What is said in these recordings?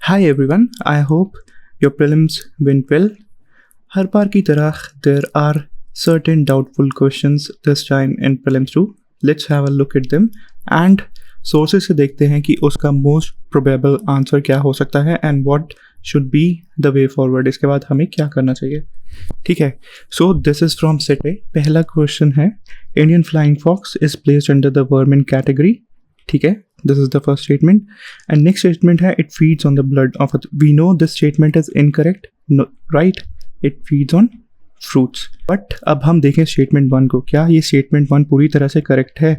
Hi everyone, I hope your prelims went well. हर बार की तरह there are certain doubtful questions this time in prelims too. Let's have a look at them and sources से देखते हैं कि उसका most probable answer क्या हो सकता है and what should be the way forward. इसके बाद हमें क्या करना चाहिए. ठीक है. So this is from Setway. पहला question है Indian flying fox is placed under the vermin category. ठीक है. This is the first statement. And next statement है it feeds on the blood of we know this statement is incorrect. No, right? It feeds on fruits. But अब हम देखें statement 1 को. क्या ये statement 1 पूरी तरह से correct है?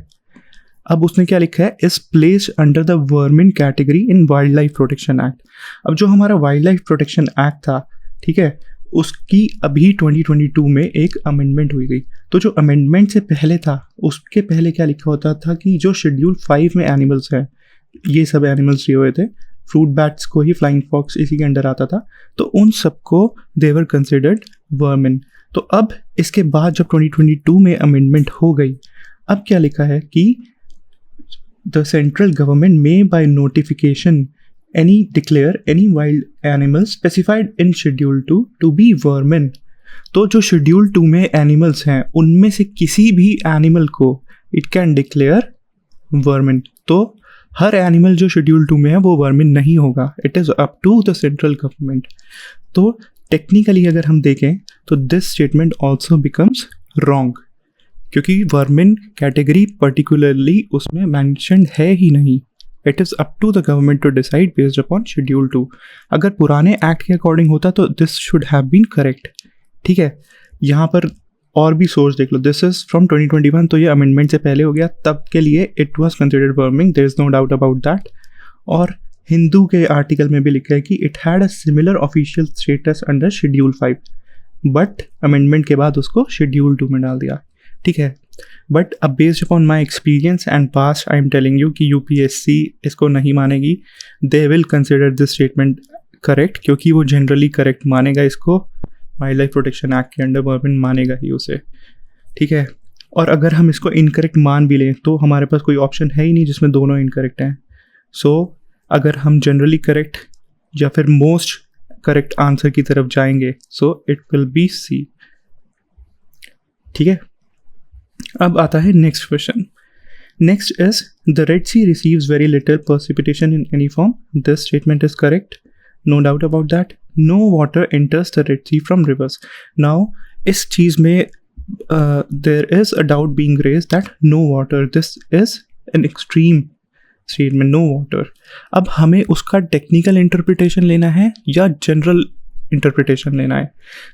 अब उसने क्या लिखा है is placed under the vermin category in Wildlife Protection Act. अब जो हमारा Wildlife Protection Act था, ठीक है, उसकी अभी 2022 में एक अमेंडमेंट हुई गई. तो जो अमेंडमेंट से पहले था उसके पहले क्या लिखा होता था कि जो शेड्यूल 5 में एनिमल्स हैं, ये सब एनिमल्स दिए हुए थे, फ्रूट बैट्स को ही फ्लाइंग फॉक्स इसी के अंडर आता था, तो उन सबको दे वर कंसिडर्ड वर्मिन. तो अब इसके बाद जब 2022 में अमेंडमेंट हो गई, अब क्या लिखा है कि the central government may by notification declare any wild animal specified in Schedule 2 to be vermin. तो जो Schedule 2 में एनिमल्स हैं उनमें से किसी भी एनिमल को इट कैन डिक्लेयर वर्मिन. तो हर एनिमल जो Schedule 2 में है वो वर्मिन नहीं होगा. It is up to the central government. तो टेक्निकली अगर हम देखें तो this statement also becomes wrong, क्योंकि वर्मिन कैटेगरी पर्टिकुलरली उसमें मैंशनड है ही नहीं. It is up to the government to decide based upon schedule 2. अगर पुराने एक्ट के अकॉर्डिंग होता तो this should have been correct. ठीक है. यहाँ पर और भी सोर्स देख लो. दिस इज़ फ्रॉम 2021, तो ये अमेंडमेंट से पहले हो गया. तब के लिए it was considered vermin, there is no doubt about that. और हिंदू के आर्टिकल में भी लिखा है कि it had a similar official status under schedule 5, but amendment के बाद उसको शेड्यूल 2 में डाल दिया. ठीक है. बट अब based upon my experience and past I am telling you कि यूपीएससी इसको नहीं मानेगी. They will consider this statement correct, क्योंकि वो जनरली करेक्ट मानेगा इसको. वाइल्ड लाइफ प्रोटेक्शन एक्ट के अंडर गवर्नमेंट मानेगा ही उसे. ठीक है. और अगर हम इसको इनकरेक्ट मान भी लें तो हमारे पास कोई ऑप्शन है ही नहीं जिसमें दोनों इनकरेक्ट हैं. सो अगर हम जनरली करेक्ट या फिर मोस्ट करेक्ट आंसर की तरफ जाएंगे, so it will be C. ठीक है. अब आता है next question. Next is the Red Sea receives very little precipitation in any form. This statement is correct, no doubt about that. No water enters the Red Sea from rivers. Now इस चीज़ में there is a doubt being raise that no water, this is an extreme statement, no water. अब हमें उसका technical interpretation लेना है या general interpretation लेना है.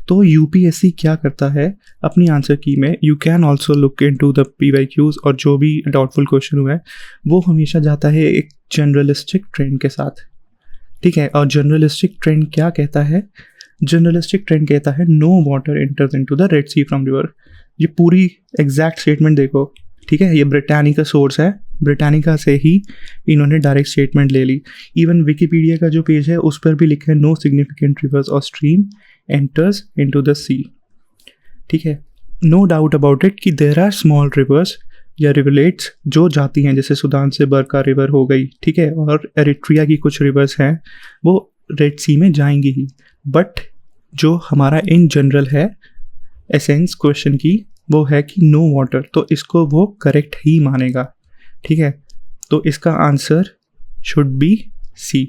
तो यूपीएससी क्या करता है अपनी आंसर की में, you can also look into the PYQs और जो भी डाउटफुल क्वेश्चन हुआ है वो हमेशा जाता है एक जनरलिस्टिक ट्रेंड के साथ. ठीक है. और जनरलिस्टिक ट्रेंड क्या कहता है? जनरलिस्टिक ट्रेंड कहता है no water enters into the Red Sea from river. ये पूरी एग्जैक्ट स्टेटमेंट देखो. ठीक है. ये ब्रिटानिका सोर्स है, ब्रिटानिका से ही इन्होंने डायरेक्ट स्टेटमेंट ले ली. इवन विकीपीडिया का जो पेज है उस पर भी लिखा है नो सिग्निफिकेंट रिवर्स और स्ट्रीम एंटर्स इनटू द सी. ठीक है. नो डाउट अबाउट इट कि देयर आर स्मॉल रिवर्स या रिवलेट्स जो जाती हैं, जैसे सूडान से बरका रिवर हो गई. ठीक है. और एरिट्रिया की कुछ रिवर्स हैं वो रेड सी में जाएंगी ही. बट जो हमारा इन जनरल है एसेंस क्वेश्चन की वो है कि नो वाटर, तो इसको वो करेक्ट ही मानेगा. ठीक है. तो इसका आंसर शुड बी सी.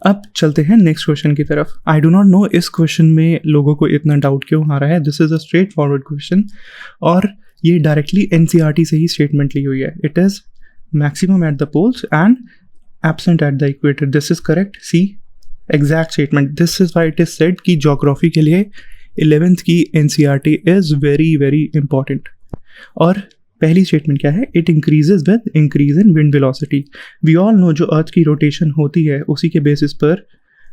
अब चलते हैं नेक्स्ट क्वेश्चन की तरफ. आई डू नॉट नो इस क्वेश्चन में लोगों को इतना डाउट क्यों आ रहा है. This is a straight forward question और ये डायरेक्टली एनसीईआरटी से ही स्टेटमेंट ली हुई है. It is maximum at the poles and absent at the equator. This is correct. See exact statement. This is why it is said कि geography के लिए 11th की NCERT is very very important. और पहली statement क्या है? It increases with increase in wind velocity. We all know जो earth की रोटेशन होती है उसी के बेसिस पर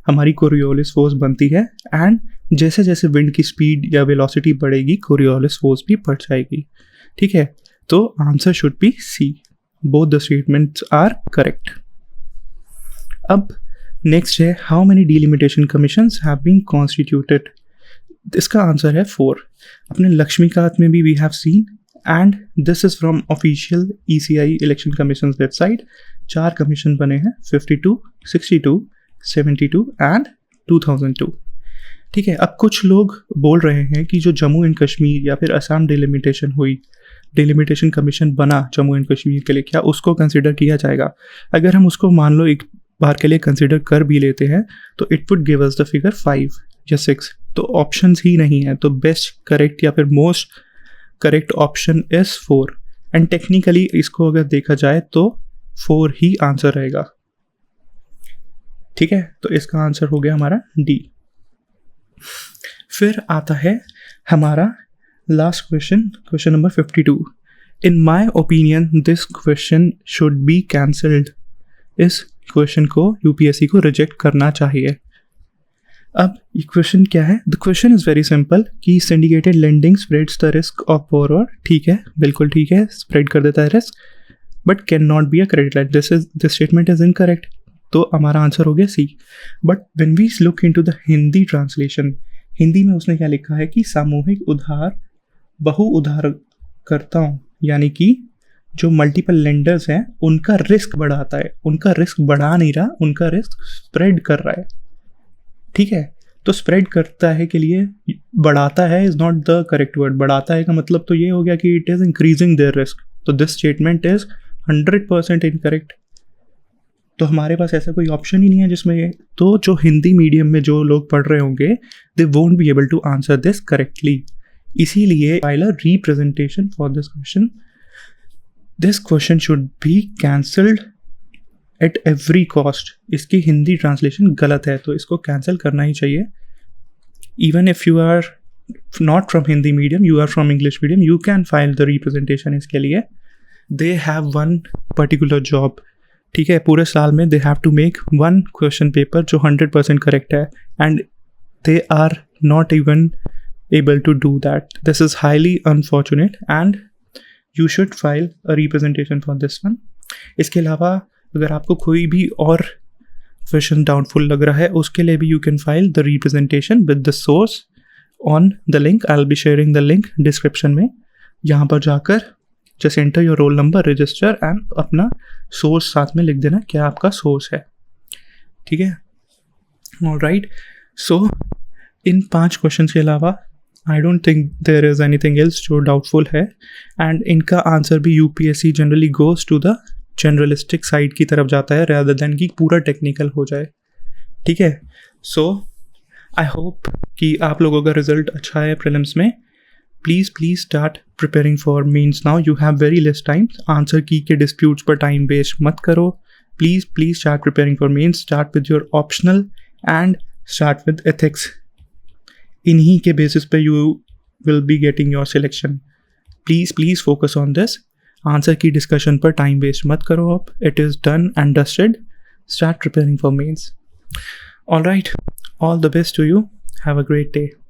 हमारी कोरियोलिस फोर्स बनती है. एंड जैसे जैसे विंड की स्पीड या वेलोसिटी बढ़ेगी कोरियोलिस फोर्स भी बढ़ जाएगी. ठीक है. तो answer should be C. Both the statements are correct. अब नेक्स्ट है how many delimitation commissions have been constituted. इसका आंसर है 4. अपने लक्ष्मीकांत में भी we have seen and this is from official ECI election commission website. 4 commission बने हैं, 52, 62, 72 and 2002. ठीक है. अब कुछ लोग बोल रहे हैं कि जो जम्मू एंड कश्मीर या फिर असम डिलिमिटेशन हुई, डिलिमिटेशन कमीशन बना जम्मू एंड कश्मीर के लिए, क्या उसको कंसिडर किया जाएगा? अगर हम उसको मान लो एक बार के लिए कंसिडर कर भी लेते हैं तो it would give us the figure 5 या 6. तो ऑप्शंस ही नहीं है. तो बेस्ट करेक्ट या फिर most correct option is 4. And technically इसको अगर देखा जाए तो 4 ही आंसर रहेगा. ठीक है. तो इसका आंसर हो गया हमारा डी. फिर आता है हमारा last question, question number 52. In my opinion this question should be cancelled. इस क्वेश्चन को UPSC को रिजेक्ट करना चाहिए. अब ये क्वेश्चन क्या है? The question is very simple कि syndicated lending spreads the risk of borrower. ठीक है, बिल्कुल ठीक है, स्प्रेड कर देता है risk, but can not be a credit line. This statement is incorrect. तो हमारा आंसर हो गया सी. But when we look into the Hindi translation, Hindi में उसने क्या लिखा है कि सामूहिक उधार बहु उधारकर्ताओं यानी कि जो मल्टीपल लेंडर्स हैं उनका रिस्क बढ़ाता है. उनका रिस्क बढ़ा नहीं रहा, उनका रिस्क स्प्रेड कर रहा है. ठीक है. तो स्प्रेड करता है के लिए बढ़ाता है is not the correct word. बढ़ाता है का मतलब तो ये हो गया कि it is increasing there risk. तो दिस स्टेटमेंट इज 100% इनकरेक्ट. तो हमारे पास ऐसा कोई ऑप्शन ही नहीं है जिसमें ये. तो जो हिंदी मीडियम में जो लोग पढ़ रहे होंगे they won't be able to answer this correctly. इसीलिए file a representation for this question. This question should be cancelled at every cost. इसकी हिंदी ट्रांसलेशन गलत है तो इसको कैंसिल करना ही चाहिए. Even if you are not from Hindi medium, you are from English medium, you can file the representation. इसके लिए they have one particular job. ठीक है. पूरे साल में they have to make 1 question paper जो 100% करेक्ट है and they are not even able to do that. This is highly unfortunate and you should file a representation for this one. इसके अलावा अगर आपको कोई भी और क्वेश्चन डाउटफुल लग रहा है उसके लिए भी you can file the representation with the source on the link. I'll be sharing the link description में. यहाँ पर जाकर just enter your roll number, register and अपना source साथ में लिख देना क्या आपका source है. ठीक है. Alright. So इन 5 क्वेश्चन के अलावा I don't think there is anything else जो डाउटफुल है. एंड इनका आंसर भी UPSC generally goes to the generalistic side की तरफ जाता है rather than कि पूरा टेक्निकल हो जाए. ठीक है. सो आई होप कि आप लोगों का रिजल्ट अच्छा है प्रीलिम्स में. Please start preparing for mains now. You have very less time. Answer key के डिस्प्यूट्स पर टाइम वेस्ट मत करो. Please start preparing for mains. Start with your optional and start with ethics. इन्हीं के basis पे you will be getting your selection. Please focus on this. Answer key discussion पर time waste मत करो. अब it is done and dusted. Start preparing for mains. All right. All the best to you. Have a great day.